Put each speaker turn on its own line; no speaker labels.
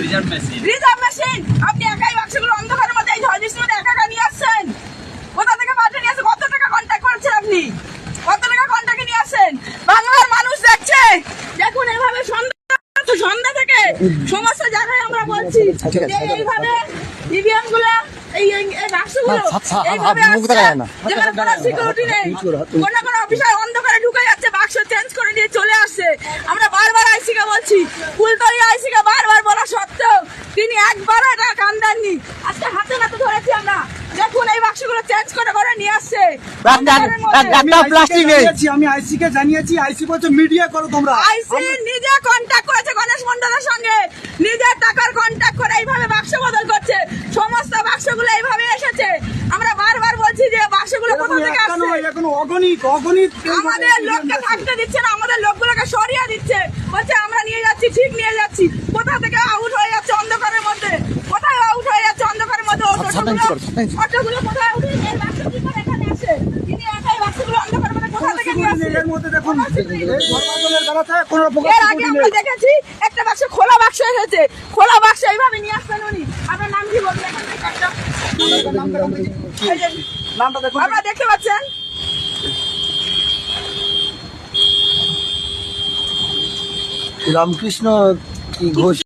Reserve machine আপনি একাই বাক্সগুলো অন্ধকারের মধ্যে এই ঝড় বৃষ্টির মধ্যে একা নিয়ে আসছেন। কোথা থেকে পাঠিয়ে নিয়ে আসছেন? কত টাকা কন্ট্যাক্ট করেছেন আপনি? কত টাকা কন্ট্যাক্টে নিয়ে আসছেন? বাংলার মানুষ দেখছে। দেখুন এইভাবে সন্ধ্যা থেকে সমস্ত জায়গায় আমরা বলছি যে এইভাবে ইভিএম গুলা এই বাক্সগুলো এইভাবে যেখানে কোনো সিকিউরিটি নেই, কোনো অফিসার অন্ধকারে ঢুকে যাচ্ছে, বাক্স চেঞ্জ করে দিয়ে চলে আসছে। আমরা বারবার আইসিকে বলছি, ফুলতলি আইসিকে বারবার বলা সত্ত্বেও তিনি একবারও এটা কান দেননি। আজকে হাতে নাতে ধরেছি আমরা। দেখুন এই বাক্সগুলো চেঞ্জ করে করে নিয়ে আসছে।
আমি আইসিকে জানিয়েছি, আইসি বলছে মিডিয়া করো তোমরা।
আইসি নিজে কন্ট্যাক্ট করেছে গণেশ মন্ডলের সঙ্গে, নিজের টাকার কন্ট্যাক্ট করে এইভাবে বাক্স বদল করছে। সমস্ত বাক্সগুলো এইভাবে এসেছে। আমরা বারবার বলছি যে বাক্সগুলো কোথা থেকে আসছে।
এখন অগণিত
আমাদের লোককে থাকতে দিচ্ছে না, আমাদের লোকগুলোকে সরিয়ে দিচ্ছে, বলছে আমরা নিয়ে যাচ্ছি, ঠিক নিয়ে যাচ্ছি। কোথা থেকে আউট হয়ে যাচ্ছে অন্ধকারের মধ্যে, কোথায় আউট হয়ে যাচ্ছে অন্ধকারের মধ্যে। অটোগুলো কোথায় উঠে এই বাক্স কি করে এখানে আসে? তিনি একাই বাক্সগুলো অন্ধকারের মধ্যে কোথা থেকে নিয়ে আসছে?
এর মধ্যে দেখুন
এর আগে আমরা দেখেছি একটা বাক্স খোলা বাক্স এসেছে, খোলা বাক্স এইভাবে নিয়ে আসছেন উনি। আপনার নাম কি বলবেন?
নামটা দেখুন,
আপনারা দেখতে পাচ্ছেন
রামকৃষ্ণ কি ঘোষ।